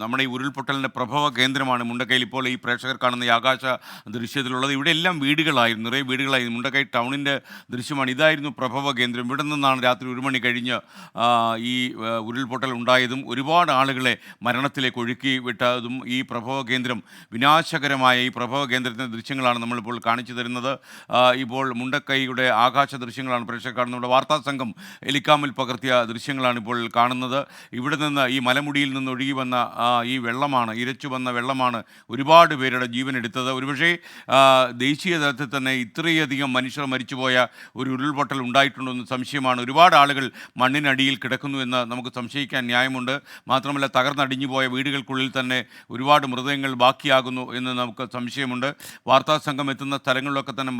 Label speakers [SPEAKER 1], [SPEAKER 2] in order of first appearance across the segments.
[SPEAKER 1] നമ്മുടെ ഈ ഉരുൾപൊട്ടലിൻ്റെ പ്രഭവ കേന്ദ്രമാണ് മുണ്ടക്കയിൽ ഇപ്പോൾ ഈ പ്രേക്ഷകർ കാണുന്ന ഈ ആകാശ ദൃശ്യത്തിലുള്ളത്. ഇവിടെ എല്ലാം വീടുകളായിരുന്നു, നിറയെ വീടുകളായിരുന്നു. മുണ്ടക്കൈ ടൗണിൻ്റെ ദൃശ്യമാണ്. ഇതായിരുന്നു പ്രഭവ കേന്ദ്രം. ഇവിടെ നിന്നാണ് രാത്രി 1 മണി കഴിഞ്ഞ് ഈ ഉരുൾപൊട്ടൽ ഉണ്ടായതും ഒരുപാട് ആളുകളെ മരണത്തിലേക്ക് ഒഴുക്കി വിട്ടതും. ഈ പ്രഭവ കേന്ദ്രം വിനാശകരമായ ഈ പ്രഭവ കേന്ദ്രത്തിൻ്റെ ദൃശ്യങ്ങളാണ് നമ്മളിപ്പോൾ കാണിച്ചു തരുന്നത്. ഇപ്പോൾ മുണ്ടക്കൈയുടെ ആകാശ ദൃശ്യങ്ങളാണ് പ്രേക്ഷകർ കാണുന്നത്. നമ്മുടെ വാർത്താ സംഘം എലിക്കാമിൽ പകർത്തിയ ദൃശ്യങ്ങളാണ് ഇപ്പോൾ കാണുന്നത്. ഇവിടെ നിന്ന് ഈ മലമുടിയിൽ നിന്ന് ഒഴുകി വന്ന ഈ വെള്ളമാണ്, ഇരച്ചു വന്ന വെള്ളമാണ് ഒരുപാട് പേരുടെ ജീവൻ എടുത്തത്. ഒരുപക്ഷേ ദേശീയ തലത്തിൽ തന്നെ ഇത്രയധികം മനുഷ്യർ മരിച്ചുപോയ ഒരു ഉരുൾപൊട്ടൽ ഉണ്ടായിട്ടുണ്ടോ എന്ന് സംശയമാണ്. ഒരുപാട് ആളുകൾ മണ്ണിനടിയിൽ കിടക്കുന്നു എന്ന് നമുക്ക് സംശയിക്കാൻ ന്യായമുണ്ട്. മാത്രമല്ല, തകർന്നടിഞ്ഞു പോയ വീടുകൾക്കുള്ളിൽ തന്നെ ഒരുപാട് മൃതദേഹങ്ങൾ ബാക്കിയാകുന്നു എന്ന് നമുക്ക് സംശയമുണ്ട്. വാർത്താ സംഘം എത്തുന്ന സ്ഥലങ്ങളിലൊക്കെ തന്നെ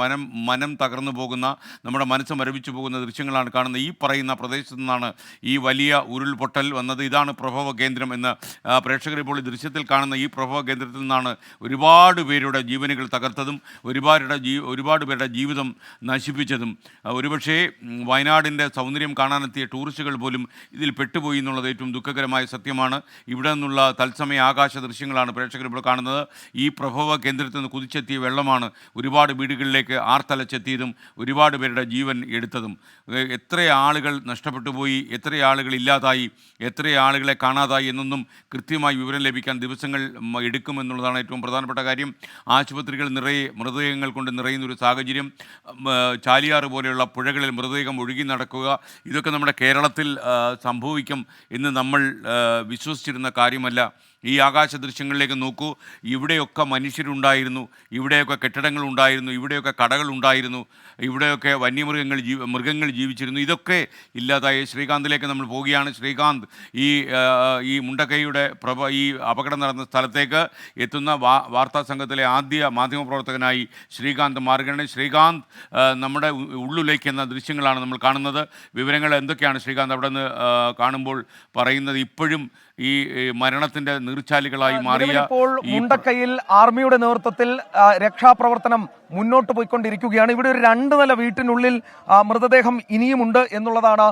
[SPEAKER 1] മനം തകർന്നു പോകുന്ന, നമ്മുടെ മനസ്സ് മരവിച്ചു പോകുന്ന ദൃശ്യങ്ങളാണ് കാണുന്നത്. ഈ പറയുന്ന പ്രദേശത്തു നിന്നാണ് ഈ വലിയ ഉരുൾപൊട്ടൽ വന്നത്. ഇതാണ് പ്രഭവ കേന്ദ്രം എന്ന് പ്രേക്ഷകർ ഇപ്പോൾ ഈ ദൃശ്യത്തിൽ കാണുന്ന ഈ പ്രഭവ കേന്ദ്രത്തിൽ നിന്നാണ് ഒരുപാട് പേരുടെ ജീവനുകൾ തകർത്തതും ഒരുപാട് പേരുടെ ജീവിതം നശിപ്പിച്ചതും. ഒരുപക്ഷേ വയനാടിൻ്റെ സൗന്ദര്യം കാണാനെത്തിയ ടൂറിസ്റ്റുകൾ പോലും ഇതിൽ പെട്ടുപോയി എന്നുള്ളത് ഏറ്റവും ദുഃഖകരമായ സത്യമാണ്. ഇവിടെ നിന്നുള്ള തത്സമയ ആകാശ ദൃശ്യങ്ങളാണ് പ്രേക്ഷകർ ഇപ്പോൾ കാണുന്നത്. ഈ പ്രഭവ കേന്ദ്രത്തിൽ നിന്ന് കുതിച്ചെത്തിയ വെള്ളമാണ് ഒരുപാട് വീടുകളിലേക്ക് ആർത്തലച്ചെത്തിയതും ഒരുപാട് പേരുടെ ജീവൻ എടുത്തതും. എത്ര ആളുകൾ നഷ്ടപ്പെട്ടു പോയി, എത്ര ആളുകൾ ഇല്ലാതായി, എത്ര ആളുകളെ കാണാതായി എന്നൊന്നും കൃത്യമായി വിവരം ലഭിക്കാൻ ദിവസങ്ങൾ എടുക്കുമെന്നുള്ളതാണ് ഏറ്റവും പ്രധാനപ്പെട്ട കാര്യം. ആശുപത്രികൾ നിറയെ മൃതദേഹങ്ങൾ കൊണ്ട് നിറയുന്നൊരു സാഹചര്യം, ചാലിയാറ് പോലെയുള്ള പുഴകളിൽ മൃതദേഹം ഒഴുകി നടക്കുക, ഇതൊക്കെ നമ്മുടെ കേരളത്തിൽ സംഭവിക്കും എന്ന് നമ്മൾ വിശ്വസിച്ചിരുന്ന കാര്യമല്ല. ഈ ആകാശ ദൃശ്യങ്ങളിലേക്ക് നോക്കൂ. ഇവിടെയൊക്കെ മനുഷ്യരുണ്ടായിരുന്നു, ഇവിടെയൊക്കെ കെട്ടിടങ്ങളുണ്ടായിരുന്നു, ഇവിടെയൊക്കെ കടകളുണ്ടായിരുന്നു, ഇവിടെയൊക്കെ മൃഗങ്ങൾ ജീവിച്ചിരുന്നു. ഇതൊക്കെ ഇല്ലാതായി. ശ്രീകാന്തിലേക്ക് നമ്മൾ പോവുകയാണ്. ശ്രീകാന്ത്, ഈ മുണ്ടക്കൈയുടെ ഈ അപകടം നടന്ന സ്ഥലത്തേക്ക് എത്തുന്ന വാർത്താ സംഘത്തിലെ ആദ്യ മാധ്യമപ്രവർത്തകനായി ശ്രീകാന്ത് മാറുകയാണ്. ശ്രീകാന്ത്, നമ്മുടെ ഉള്ളിലേക്ക് എന്ന ദൃശ്യങ്ങളാണ് നമ്മൾ കാണുന്നത്. വിവരങ്ങൾ എന്തൊക്കെയാണ് ശ്രീകാന്ത് അവിടെ നിന്ന് കാണുമ്പോൾ പറയുന്നത്? ഇപ്പോഴും ഈ മരണത്തിന്റെ നീർച്ചാലുകളായി മാറിയ
[SPEAKER 2] മുണ്ടക്കൈയിൽ ആർമിയുടെ നേതൃത്വത്തിൽ രക്ഷാപ്രവർത്തനം മുന്നോട്ട് പോയിക്കൊണ്ടിരിക്കുകയാണ്. ഇവിടെ ഒരു 2 നില വീട്ടിനുള്ളിൽ മൃതദേഹം ഇനിയുമുണ്ട് എന്നുള്ളതാണ്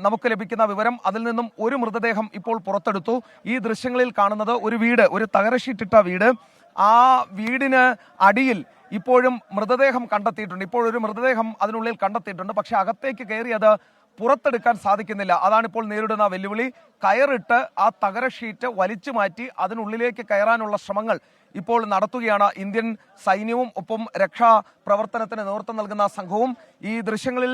[SPEAKER 2] നമുക്ക് ലഭിക്കുന്ന വിവരം. അതിൽ നിന്നും ഒരു മൃതദേഹം ഇപ്പോൾ പുറത്തെടുത്തു. ഈ ദൃശ്യങ്ങളിൽ കാണുന്നത് ഒരു വീട്, ഒരു തകരഷീറ്റിട്ട വീട്. ആ വീടിന് അടിയിൽ ഇപ്പോഴും മൃതദേഹം കണ്ടെത്തിയിട്ടുണ്ട്. ഇപ്പോഴൊരു മൃതദേഹം അതിനുള്ളിൽ കണ്ടെത്തിയിട്ടുണ്ട്. പക്ഷെ അകത്തേക്ക് കയറി അത് പുറത്തെടുക്കാൻ സാധിക്കുന്നില്ല. അതാണിപ്പോൾ നേരിടുന്ന വെല്ലുവിളി. കയറിട്ട് ആ തകര ഷീറ്റ് വലിച്ചു മാറ്റി അതിനുള്ളിലേക്ക് കയറാനുള്ള ശ്രമങ്ങൾ ഇപ്പോൾ നടത്തുകയാണ് ഇന്ത്യൻ സൈന്യവും ഒപ്പം രക്ഷാപ്രവർത്തനത്തിന് നേതൃത്വം നൽകുന്ന സംഘവും. ഈ ദൃശ്യങ്ങളിൽ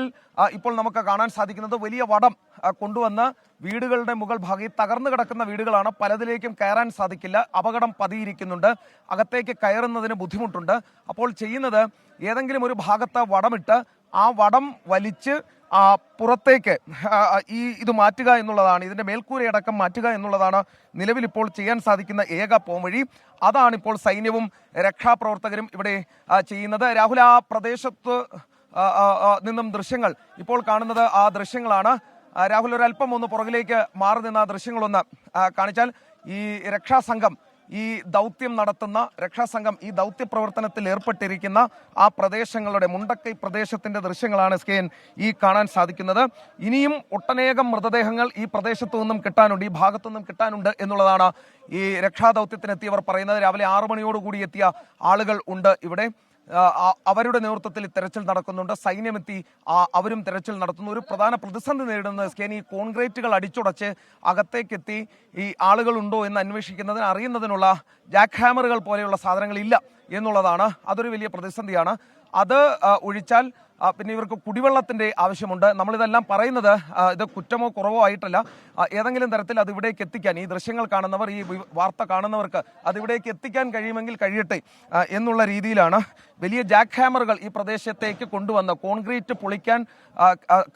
[SPEAKER 2] ഇപ്പോൾ നമുക്ക് കാണാൻ സാധിക്കുന്നത് വലിയ വടം കൊണ്ടുവന്ന് വീടുകളുടെ മുകൾ ഭാഗം തകർന്നു കിടക്കുന്ന വീടുകളാണ്. പലതിലേക്കും കയറാൻ സാധിക്കില്ല. അപകടം പതിയിരിക്കുന്നുണ്ട്. അകത്തേക്ക് കയറുന്നതിന് ബുദ്ധിമുട്ടുണ്ട്. അപ്പോൾ ചെയ്യുന്നത്, ഏതെങ്കിലും ഒരു ഭാഗത്ത് വടമിട്ട് ആ വടം വലിച്ച് പുറത്തേക്ക് ഇത് മാറ്റുക എന്നുള്ളതാണ്. ഇതിന്റെ മേൽക്കൂരയടക്കം മാറ്റുക എന്നുള്ളതാണ് നിലവിൽ ഇപ്പോൾ ചെയ്യാൻ സാധിക്കുന്ന ഏക പോംവഴി. അതാണിപ്പോൾ സൈന്യവും രക്ഷാപ്രവർത്തകരും ഇവിടെ ചെയ്യുന്നത്. രാഹുൽ, ആ പ്രദേശത്ത് നിന്നും ദൃശ്യങ്ങൾ ഇപ്പോൾ കാണുന്നത് ആ ദൃശ്യങ്ങളാണ്. രാഹുൽ, ഒരല്പം ഒന്ന് പുറകിലേക്ക് മാറി നിന്ന് ആ ദൃശ്യങ്ങളൊന്ന് കാണിച്ചാൽ, ഈ രക്ഷാസംഘം ഈ ദൗത്യം നടത്തുന്ന രക്ഷാസംഘം ഈ ദൗത്യ പ്രവർത്തനത്തിൽ ഏർപ്പെട്ടിരിക്കുന്ന ആ പ്രദേശങ്ങളുടെ, മുണ്ടക്കൈ പ്രദേശത്തിന്റെ ദൃശ്യങ്ങളാണ് സ്കേൻ ഈ കാണാൻ സാധിക്കുന്നത്. ഇനിയും ഒട്ടനേകം മൃതദേഹങ്ങൾ ഈ പ്രദേശത്തു നിന്നും കിട്ടാനുണ്ട്, ഈ ഭാഗത്തു നിന്നും കിട്ടാനുണ്ട് എന്നുള്ളതാണ് ഈ രക്ഷാദൗത്യത്തിനെത്തിയവർ പറയുന്നത്. രാവിലെ 6 മണിയോടുകൂടി എത്തിയ ആളുകൾ ഉണ്ട് ഇവിടെ. അവരുടെ നേതൃത്വത്തിൽ തെരച്ചിൽ നടക്കുന്നുണ്ട്. സൈന്യമെത്തി അവരും തെരച്ചിൽ നടത്തുന്നു. ഒരു പ്രധാന പ്രതിസന്ധി നേരിടുന്നത് സ്കേൻ ഈ കോൺക്രീറ്റുകൾ അടിച്ചുടച്ച് അകത്തേക്കെത്തി ഈ ആളുകളുണ്ടോ എന്ന് അന്വേഷിക്കുന്നതിന് അറിയുന്നതിനുള്ള ജാക്ക് ഹാമറുകൾ പോലെയുള്ള സാധനങ്ങളില്ല എന്നുള്ളതാണ്. അതൊരു വലിയ പ്രതിസന്ധിയാണ്. അത് ഒഴിച്ചാൽ പിന്നെ ഇവർക്ക് കുടിവെള്ളത്തിന്റെ ആവശ്യമുണ്ട്. നമ്മളിതെല്ലാം പറയുന്നത് ഇത് കുറ്റമോ കുറവോ ആയിട്ടല്ല. ഏതെങ്കിലും തരത്തിൽ അത് ഇവിടേക്ക് എത്തിക്കാൻ, ഈ ദൃശ്യങ്ങൾ കാണുന്നവർ, ഈ വാർത്ത കാണുന്നവർക്ക് അതിവിടേക്ക് എത്തിക്കാൻ കഴിയുമെങ്കിൽ കഴിയട്ടെ എന്നുള്ള രീതിയിലാണ് വലിയ ജാക്ക് ഹാമറുകൾ ഈ പ്രദേശത്തേക്ക് കൊണ്ടുവന്ന് കോൺക്രീറ്റ് പൊളിക്കാൻ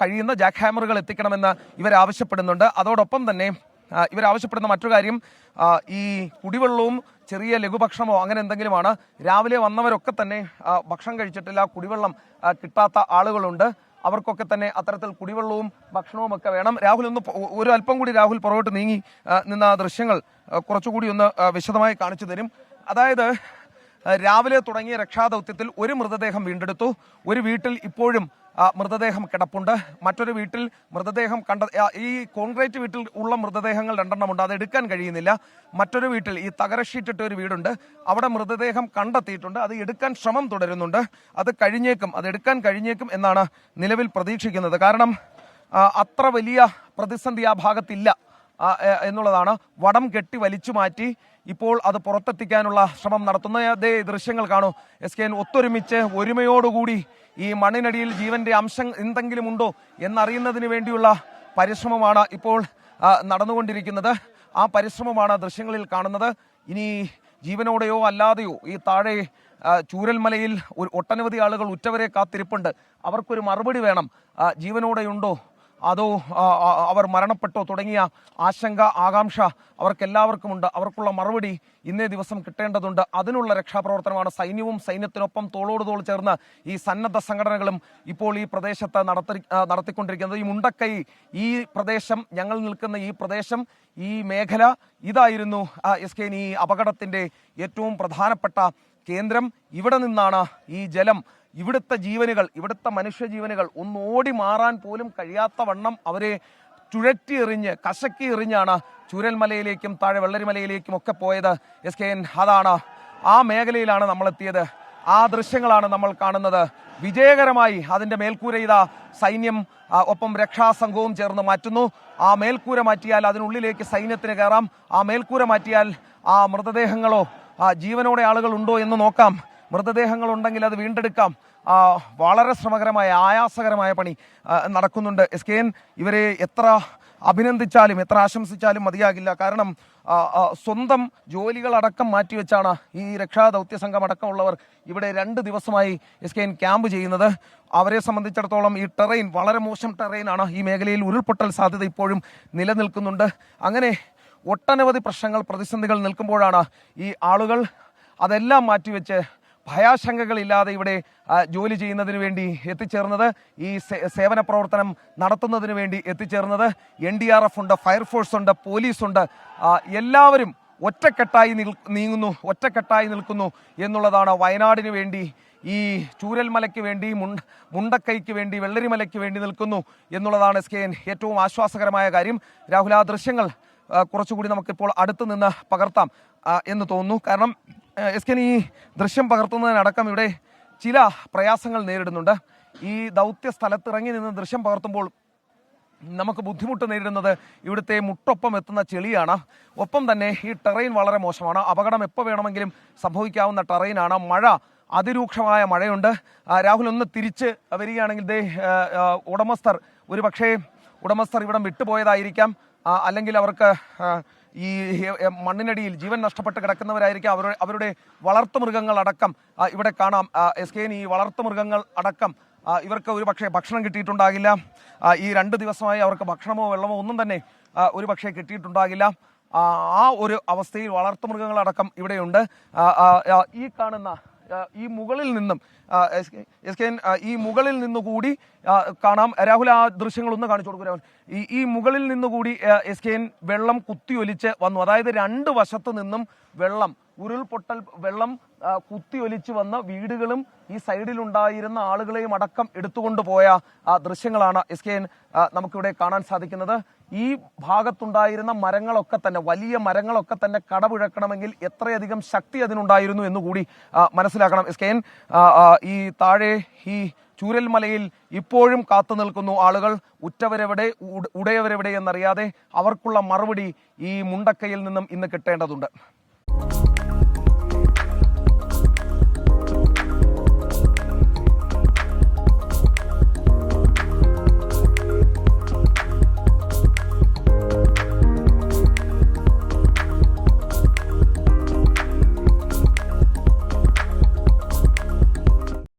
[SPEAKER 2] കഴിയുന്ന ജാക്ക് ഹാമറുകൾ എത്തിക്കണമെന്ന് ഇവർ ആവശ്യപ്പെടുന്നുണ്ട്. അതോടൊപ്പം തന്നെ ഇവരാവശ്യപ്പെടുന്ന മറ്റൊരു കാര്യം, ഈ കുടിവെള്ളവും ചെറിയ ലഘുഭക്ഷണമോ അങ്ങനെ എന്തെങ്കിലുമാണ്. രാവിലെ വന്നവരൊക്കെ തന്നെ ഭക്ഷണം കഴിച്ചിട്ടില്ല, കുടിവെള്ളം കിട്ടാത്ത ആളുകളുണ്ട്. അവർക്കൊക്കെ തന്നെ അത്തരത്തിൽ കുടിവെള്ളവും ഭക്ഷണവും ഒക്കെ വേണം. രാഹുൽ, ഒരു അല്പം കൂടി രാഹുൽ പുറകോട്ട് നീങ്ങി നിന്ന ദൃശ്യങ്ങൾ കുറച്ചുകൂടി ഒന്ന് വിശദമായി കാണിച്ചു തരും. അതായത്, രാവിലെ തുടങ്ങിയ രക്ഷാദൗത്യത്തിൽ ഒരു മൃതദേഹം വീണ്ടെടുത്തു. ഒരു വീട്ടിൽ ഇപ്പോഴും മൃതദേഹം കിടപ്പുണ്ട്. മറ്റൊരു വീട്ടിൽ മൃതദേഹം ഈ കോൺക്രീറ്റ് വീട്ടിൽ ഉള്ള മൃതദേഹങ്ങൾ 2 ഉണ്ട്, അത് എടുക്കാൻ കഴിയുന്നില്ല. മറ്റൊരു വീട്ടിൽ ഈ തകര ഷീറ്റിട്ട ഒരു വീടുണ്ട്, അവിടെ മൃതദേഹം കണ്ടെത്തിയിട്ടുണ്ട്, അത് എടുക്കാൻ ശ്രമം തുടരുന്നുണ്ട്. അത് എടുക്കാൻ കഴിഞ്ഞേക്കും എന്നാണ് നിലവിൽ പ്രതീക്ഷിക്കുന്നത്. കാരണം അത്ര വലിയ പ്രതിസന്ധി ആ ഭാഗത്തില്ല എന്നുള്ളതാണ്. വടം കെട്ടി വലിച്ചു മാറ്റി ഇപ്പോൾ അത് പുറത്തെത്തിക്കാനുള്ള ശ്രമം നടത്തുന്ന അതേ ദൃശ്യങ്ങൾ കാണൂ. SKN ഒത്തൊരുമിച്ച് ഒരുമയോടുകൂടി ഈ മണ്ണിനടിയിൽ ജീവന്റെ അംശം എന്തെങ്കിലും ഉണ്ടോ എന്നറിയുന്നതിന് വേണ്ടിയുള്ള പരിശ്രമമാണ് ഇപ്പോൾ നടന്നുകൊണ്ടിരിക്കുന്നത്. ആ പരിശ്രമമാണ് ദൃശ്യങ്ങളിൽ കാണുന്നത്. ഇനി ജീവനോടെയോ അല്ലാതെയോ ഈ താഴെ ചൂരൽമലയിൽ ഒട്ടനവധി ആളുകൾ ഉറ്റവരെ കാത്തിരിപ്പുണ്ട്. അവർക്കൊരു മറുപടി വേണം. ജീവനോടെയുണ്ടോ അതോ അവർ മരണപ്പെട്ടോ തുടങ്ങിയ ആശങ്ക, ആകാംക്ഷ അവർക്കെല്ലാവർക്കുമുണ്ട്. അവർക്കുള്ള മറുപടി ഇന്നേ ദിവസം കിട്ടേണ്ടതുണ്ട്. അതിനുള്ള രക്ഷാപ്രവർത്തനമാണ് സൈന്യവും സൈന്യത്തിനൊപ്പം തോളോട് തോൾ ചേർന്ന് ഈ സന്നദ്ധ സംഘടനകളും ഇപ്പോൾ ഈ പ്രദേശത്ത് നടത്തിക്കൊണ്ടിരിക്കുന്നത്. ഈ മുണ്ടക്കൈ, ഈ പ്രദേശം, ഞങ്ങൾ നിൽക്കുന്ന ഈ പ്രദേശം, ഈ മേഖല, ഇതായിരുന്നു SKN ഈ അപകടത്തിന്റെ ഏറ്റവും പ്രധാനപ്പെട്ട കേന്ദ്രം. ഇവിടെ നിന്നാണ് ഈ ജലം, ഇവിടുത്തെ ജീവനുകൾ, ഇവിടുത്തെ മനുഷ്യജീവനുകൾ ഒന്ന് ഓടി മാറാൻ പോലും കഴിയാത്ത വണ്ണം അവരെ ചുഴറ്റി എറിഞ്ഞ് കശക്കി എറിഞ്ഞാണ് ചൂരൽമലയിലേക്കും താഴെ വെള്ളരിമലയിലേക്കും ഒക്കെ പോയത്. SKN അതാണ്, ആ മേഖലയിലാണ് നമ്മൾ എത്തിയത്. ആ ദൃശ്യങ്ങളാണ് നമ്മൾ കാണുന്നത്. വിജയകരമായി അതിന്റെ മേൽക്കൂര ഇതാ സൈന്യം ഒപ്പം രക്ഷാസംഘവും ചേർന്ന് മാറ്റുന്നു. ആ മേൽക്കൂര മാറ്റിയാൽ അതിനുള്ളിലേക്ക് സൈന്യത്തിന് കയറാം. ആ മേൽക്കൂര മാറ്റിയാൽ ആ മൃതദേഹങ്ങളോ ജീവനോടെ ആളുകൾ ഉണ്ടോ എന്ന് നോക്കാം. മൃതദേഹങ്ങൾ ഉണ്ടെങ്കിൽ അത് വീണ്ടെടുക്കാം. വളരെ ശ്രമകരമായ, ആയാസകരമായ പണി നടക്കുന്നുണ്ട്. SKN ഇവരെ എത്ര അഭിനന്ദിച്ചാലും എത്ര ആശംസിച്ചാലും മതിയാകില്ല. കാരണം സ്വന്തം ജോലികളടക്കം മാറ്റിവെച്ചാണ് ഈ രക്ഷാ ദൗത്യ സംഘം അടക്കമുള്ളവർ ഇവിടെ 2 ദിവസമായി SKN ക്യാമ്പ് ചെയ്യുന്നത്. അവരെ സംബന്ധിച്ചിടത്തോളം ഈ ടെറൈൻ വളരെ മോശം ടെറൈനാണ്. ഈ മേഖലയിൽ ഉരുൾപൊട്ടൽ സാധ്യത ഇപ്പോഴും നിലനിൽക്കുന്നുണ്ട്. അങ്ങനെ ഒട്ടനവധി പ്രശ്നങ്ങൾ, പ്രതിസന്ധികൾ നിൽക്കുമ്പോഴാണ് ഈ ആളുകൾ അതെല്ലാം മാറ്റിവെച്ച് ഭയാശങ്കകളില്ലാതെ ഇവിടെ ജോലി ചെയ്യുന്നതിന് വേണ്ടി എത്തിച്ചേർന്നത്, ഈ സേവന പ്രവർത്തനം നടത്തുന്നതിന് വേണ്ടി എത്തിച്ചേർന്നത്. NDRF ഉണ്ട്, ഫയർഫോഴ്സ് ഉണ്ട്, പോലീസുണ്ട്. എല്ലാവരും ഒറ്റക്കെട്ടായി നിൽക്കുന്നു എന്നുള്ളതാണ്. വയനാടിന് വേണ്ടി, ഈ ചൂരൽമലയ്ക്ക് വേണ്ടി, മുണ്ടക്കൈക്ക് വേണ്ടി, വെള്ളരിമലയ്ക്ക് വേണ്ടി നിൽക്കുന്നു എന്നുള്ളതാണ് SKN ഏറ്റവും ആശ്വാസകരമായ കാര്യം. രാഹുൽ, ആ ദൃശ്യങ്ങൾ കുറച്ചുകൂടി നമുക്കിപ്പോൾ അടുത്ത് നിന്ന് പകർത്താം എന്ന് തോന്നുന്നു. കാരണം SKN ഈ ദൃശ്യം പകർത്തുന്നതിനടക്കം ഇവിടെ ചില പ്രയാസങ്ങൾ നേരിടുന്നുണ്ട്. ഈ ദൗത്യ സ്ഥലത്ത് ഇറങ്ങി നിന്ന് ദൃശ്യം പകർത്തുമ്പോൾ നമുക്ക് ബുദ്ധിമുട്ട് നേരിടുന്നത് ഇവിടുത്തെ മുട്ടൊപ്പം എത്തുന്ന ചെളിയാണ്. ഒപ്പം തന്നെ ഈ ടെറൈൻ വളരെ മോശമാണ്. അപകടം എപ്പോൾ വേണമെങ്കിലും സംഭവിക്കാവുന്ന ടെറൈനാണ്. മഴ, അതിരൂക്ഷമായ മഴയുണ്ട്. രാഹുൽ ഒന്ന് തിരിച്ച് വരികയാണെങ്കിൽ ഉടമസ്ഥർ ഇവിടം വിട്ടുപോയതായിരിക്കാം. അല്ലെങ്കിൽ അവർക്ക് ഈ മണ്ണിനടിയിൽ ജീവൻ നഷ്ടപ്പെട്ട് കിടക്കുന്നവരായിരിക്കും. അവരുടെ വളർത്തുമൃഗങ്ങൾ അടക്കം ഇവിടെ കാണാം. SKN ഈ വളർത്തുമൃഗങ്ങൾ അടക്കം ഇവർക്ക് ഒരു പക്ഷേ ഭക്ഷണം കിട്ടിയിട്ടുണ്ടാകില്ല. ഈ 2 ദിവസമായി അവർക്ക് ഭക്ഷണമോ വെള്ളമോ ഒന്നും തന്നെ ഒരു പക്ഷേ കിട്ടിയിട്ടുണ്ടാകില്ല. ആ ഒരു അവസ്ഥയിൽ വളർത്തുമൃഗങ്ങളടക്കം ഇവിടെയുണ്ട്. ഈ കാണുന്ന ഈ മുകളിൽ നിന്നും SKN ഈ മുകളിൽ നിന്നുകൂടി കാണാം. രാഹുൽ, ആ ദൃശ്യങ്ങൾ ഒന്ന് കാണിച്ചു കൊടുക്കും രാഹുൽ. ഈ മുകളിൽ നിന്നുകൂടി SKN വെള്ളം കുത്തിയൊലിച്ച് വന്നു. അതായത് 2 വശത്തു നിന്നും ഉരുൾപൊട്ടൽ വെള്ളം കുത്തിയൊലിച്ച് വന്ന വീടുകളും ഈ സൈഡിലുണ്ടായിരുന്ന ആളുകളെയും അടക്കം എടുത്തുകൊണ്ടുപോയ ദൃശ്യങ്ങളാണ് SKN നമുക്കിവിടെ കാണാൻ സാധിക്കുന്നത്. ഈ ഭാഗത്തുണ്ടായിരുന്ന മരങ്ങളൊക്കെ തന്നെ, വലിയ മരങ്ങളൊക്കെ തന്നെ കടപുഴക്കണമെങ്കിൽ എത്രയധികം ശക്തി അതിനുണ്ടായിരുന്നു എന്നുകൂടി മനസ്സിലാക്കണം. SKN ഈ താഴെ ഈ ചൂരൽമലയിൽ ഇപ്പോഴും കാത്തു നിൽക്കുന്നു ആളുകൾ. ഉറ്റവരെവിടെ, ഉടയവരെവിടെ എന്നറിയാതെ അവർക്കുള്ള മറുപടി ഈ മുണ്ടക്കയിൽ നിന്നും ഇന്ന് കിട്ടേണ്ടതുണ്ട്.